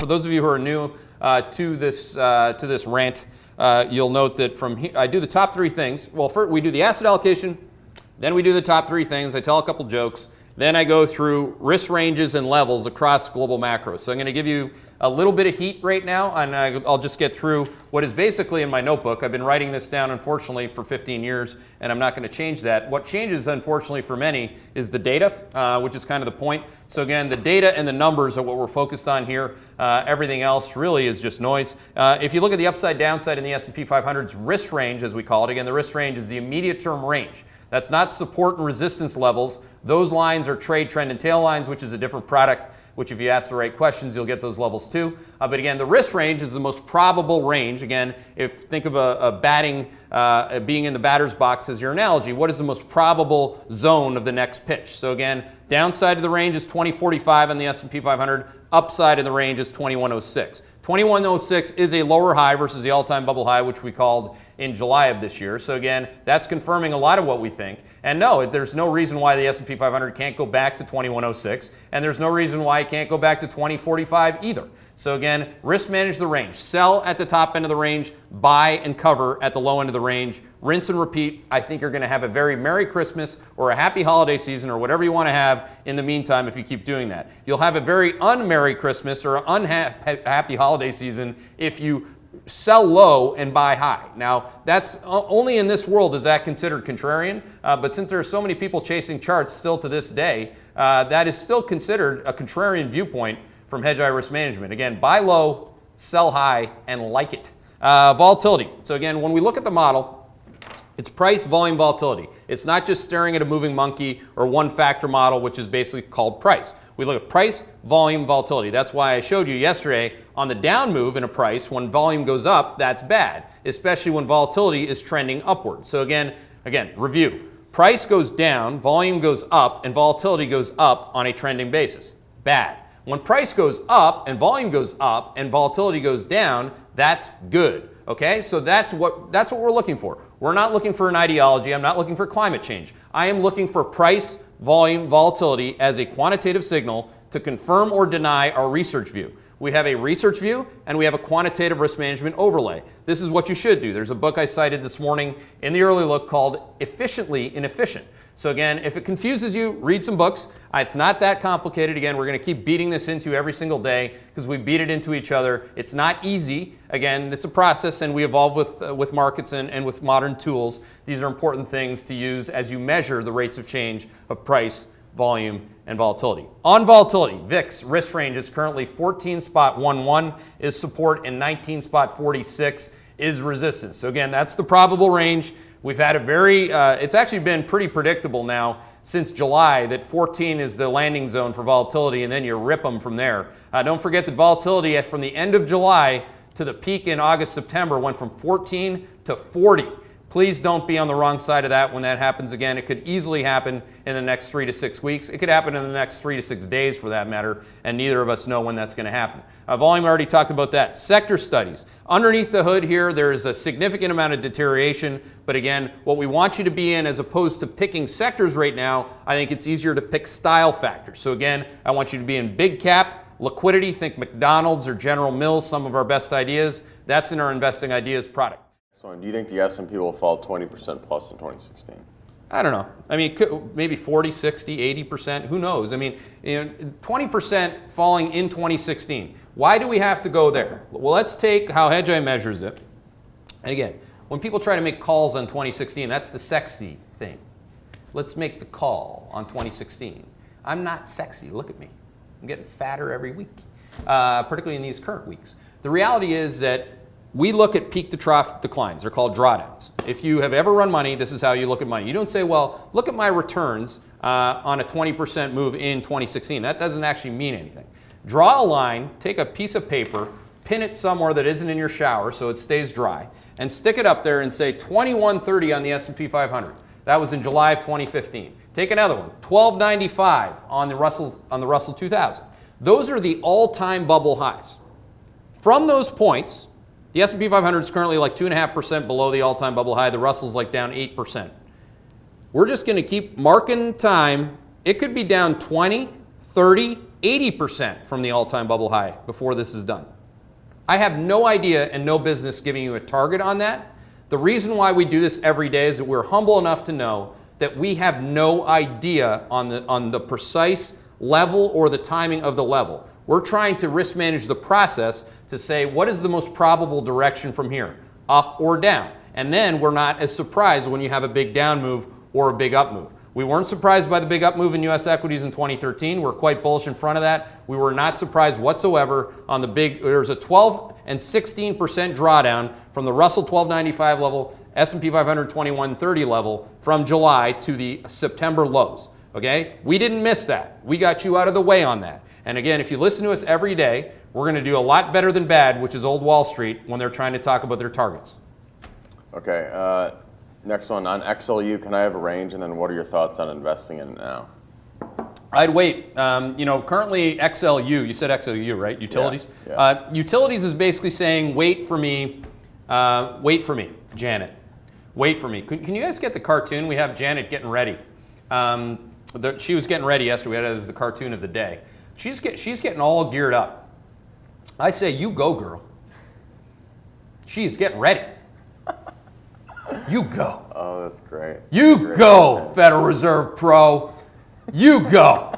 for those of you who are new to this rant, you'll note that from here, I do the top three things. Well, first we do the asset allocation, then we do the top three things. I tell a couple jokes. Then I go through risk ranges and levels across global macros. So I'm going to give you a little bit of heat right now, and I'll just get through what is basically in my notebook. I've been writing this down, unfortunately, for 15 years, and I'm not going to change that. What changes, unfortunately, for many is the data, which is kind of the point. So again, the data and the numbers are what we're focused on here. Everything else really is just noise. If you look at the upside downside in the S&P 500's risk range, as we call it, again, the risk range is the immediate term range. That's not support and resistance levels. Those lines are trade, trend, and tail lines, which is a different product, which if you ask the right questions, you'll get those levels too. But again, the risk range is the most probable range. Again, think of a batting, being in the batter's box as your analogy, what is the most probable zone of the next pitch? So again, downside of the range is 2045 on the S&P 500, upside of the range is 2106. 2106 is a lower high versus the all-time bubble high, which we called in July of this year. So again, that's confirming a lot of what we think. And no, there's no reason why the S&P 500 can't go back to 2106, and there's no reason why it can't go back to 2045 either. So again, risk manage the range. Sell at the top end of the range, buy and cover at the low end of the range. Rinse and repeat. I think you're going to have a very Merry Christmas or a happy holiday season or whatever you want to have in the meantime if you keep doing that. You'll have a very un-Merry Christmas or unhappy holiday season if you sell low and buy high. Now, that's only in this world is that considered contrarian, but since there are so many people chasing charts still to this day, that is still considered a contrarian viewpoint from Hedgeye Risk Management. Again, buy low, sell high, and like it. Volatility. So again, when we look at the model, it's price, volume, volatility. It's not just staring at a moving monkey or one factor model, which is basically called price. We look at price, volume, volatility. That's why I showed you yesterday on the down move in a price, when volume goes up, that's bad, especially when volatility is trending upward. So again, review. Price goes down, volume goes up, and volatility goes up on a trending basis. Bad. When price goes up and volume goes up and volatility goes down, that's good. Okay, so that's what we're looking for. We're not looking for an ideology. I'm not looking for climate change. I am looking for price, volume, volatility as a quantitative signal to confirm or deny our research view. We have a research view and we have a quantitative risk management overlay. This is what you should do. There's a book I cited this morning in the early look called Efficiently Inefficient. So again, if it confuses you, read some books. It's not that complicated. Again, we're going to keep beating this into every single day because we beat it into each other. It's not easy. Again, it's a process, and we evolve with markets and with modern tools. These are important things to use as you measure the rates of change of price, volume, and volatility. On volatility, VIX risk range is currently 14.11 is support and 19.46 is resistance. So again, that's the probable range. We've had a very, it's actually been pretty predictable now since July that 14 is the landing zone for volatility, and then you rip them from there. Don't forget that volatility from the end of July to the peak in August, September went from 14 to 40. Please don't be on the wrong side of that when that happens again. It could easily happen in the next 3 to 6 weeks. It could happen in the next 3 to 6 days for that matter, and neither of us know when that's going to happen. Volume, I already talked about that. Sector studies. Underneath the hood here, there is a significant amount of deterioration, but again, what we want you to be in as opposed to picking sectors right now, I think it's easier to pick style factors. So again, I want you to be in big cap, liquidity, think McDonald's or General Mills, some of our best ideas. That's in our Investing Ideas product. So do you think the S&P will fall 20% plus in 2016? I don't know. I mean, maybe 40, 60, 80%. Who knows? I mean, 20% falling in 2016. Why do we have to go there? Well, let's take how Hedgeye measures it. And again, when people try to make calls on 2016, that's the sexy thing. Let's make the call on 2016. I'm not sexy. Look at me. I'm getting fatter every week, particularly in these current weeks. The reality is that we look at peak to trough declines. They're called drawdowns. If you have ever run money, this is how you look at money. You don't say, well, look at my returns on a 20% move in 2016. That doesn't actually mean anything. Draw a line, take a piece of paper, pin it somewhere that isn't in your shower so it stays dry, and stick it up there and say 2130 on the S&P 500. That was in July of 2015. Take another one, 1295 on the Russell 2000. Those are the all-time bubble highs. From those points, the S&P 500 is currently like 2.5% below the all-time bubble high. The Russell's like down 8%. We're just going to keep marking time. It could be down 20, 30, 80% from the all-time bubble high before this is done. I have no idea and no business giving you a target on that. The reason why we do this every day is that we're humble enough to know that we have no idea on the precise level or the timing of the level. We're trying to risk manage the process to say what is the most probable direction from here, up or down. And then we're not as surprised when you have a big down move or a big up move. We weren't surprised by the big up move in U.S. equities in 2013. We're quite bullish in front of that. We were not surprised whatsoever on the big, there's a 12 and 16% drawdown from the Russell 1295 level, S&P 500 2130 level from July to the September lows, okay? We didn't miss that. We got you out of the way on that. And again, if you listen to us every day, we're gonna do a lot better than bad, which is old Wall Street, when they're trying to talk about their targets. Okay, next one, on XLU, can I have a range, and then what are your thoughts on investing in it now? I'd wait. Currently XLU, you said XLU, right? Utilities? Yeah. Utilities is basically saying, wait for me, Janet. Wait for me. Can you guys get the cartoon? We have Janet getting ready. She was getting ready yesterday. We had it as the cartoon of the day. She's getting all geared up. I say, you go, girl. She's getting ready. You go. Oh, that's great. You go, Federal Reserve Pro. You go.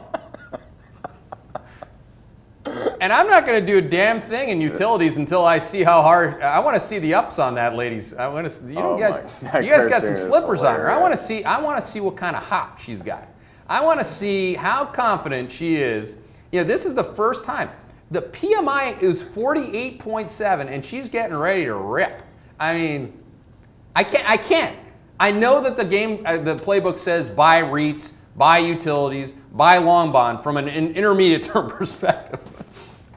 And I'm not going to do a damn thing in utilities until I see how hard. I want to see the ups on that, ladies. I want to. You guys got some slippers on her. I want to see what kind of hop she's got. I want to see how confident she is. This is the first time. The PMI is 48.7, and she's getting ready to rip. I mean, I can't. I know that the playbook says buy REITs, buy utilities, buy long bond from an intermediate term perspective.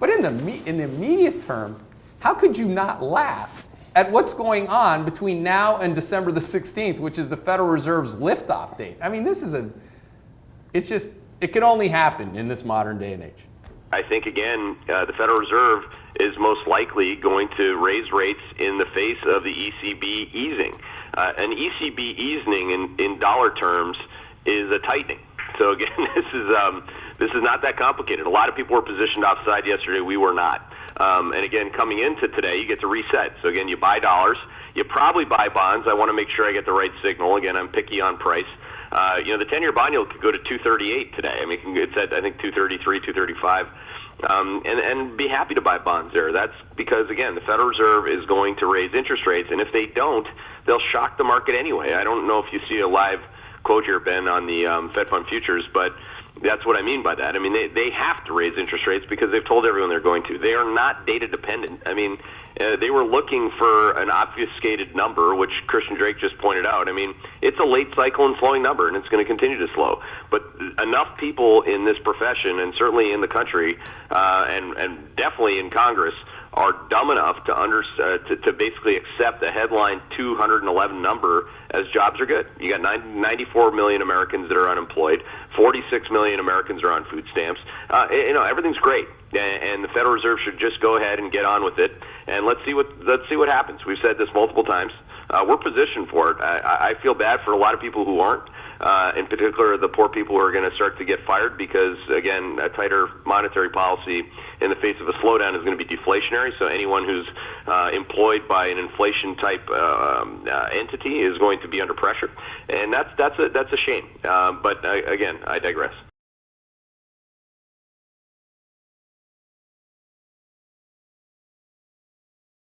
But in the immediate term, how could you not laugh at what's going on between now and December the 16th, which is the Federal Reserve's liftoff date? I mean, it can only happen in this modern day and age. I think, again, the Federal Reserve is most likely going to raise rates in the face of the ECB easing. An ECB easing in dollar terms is a tightening. So again, this is not that complicated. A lot of people were positioned offside yesterday. We were not. And again, coming into today, you get to reset. So again, you buy dollars. You probably buy bonds. I want to make sure I get the right signal. Again, I'm picky on price. The 10-year bond yield could go to 238 today. I mean, it's at, I think, 233, 235. And be happy to buy bonds there. That's because, again, the Federal Reserve is going to raise interest rates, and if they don't, they'll shock the market anyway. I don't know if you see a live quote here, Ben, on the Fed Fund futures, but that's what I mean by that. I mean, they have to raise interest rates because they've told everyone they're going to. They are not data dependent. I mean, they were looking for an obfuscated number, which Christian Drake just pointed out. I mean, it's a late cycle and slowing number, and it's going to continue to slow. But enough people in this profession, and certainly in the country, and definitely in Congress, are dumb enough to basically accept the headline 211 number as jobs are good. You got 94 million Americans that are unemployed, 46 million Americans are on food stamps. Everything's great, and the Federal Reserve should just go ahead and get on with it. And let's see what happens. We've said this multiple times. We're positioned for it. I feel bad for a lot of people who aren't. In particular, the poor people who are going to start to get fired because, again, a tighter monetary policy in the face of a slowdown is going to be deflationary. So anyone who's employed by an inflation-type entity is going to be under pressure, and that's a shame. But again, I digress.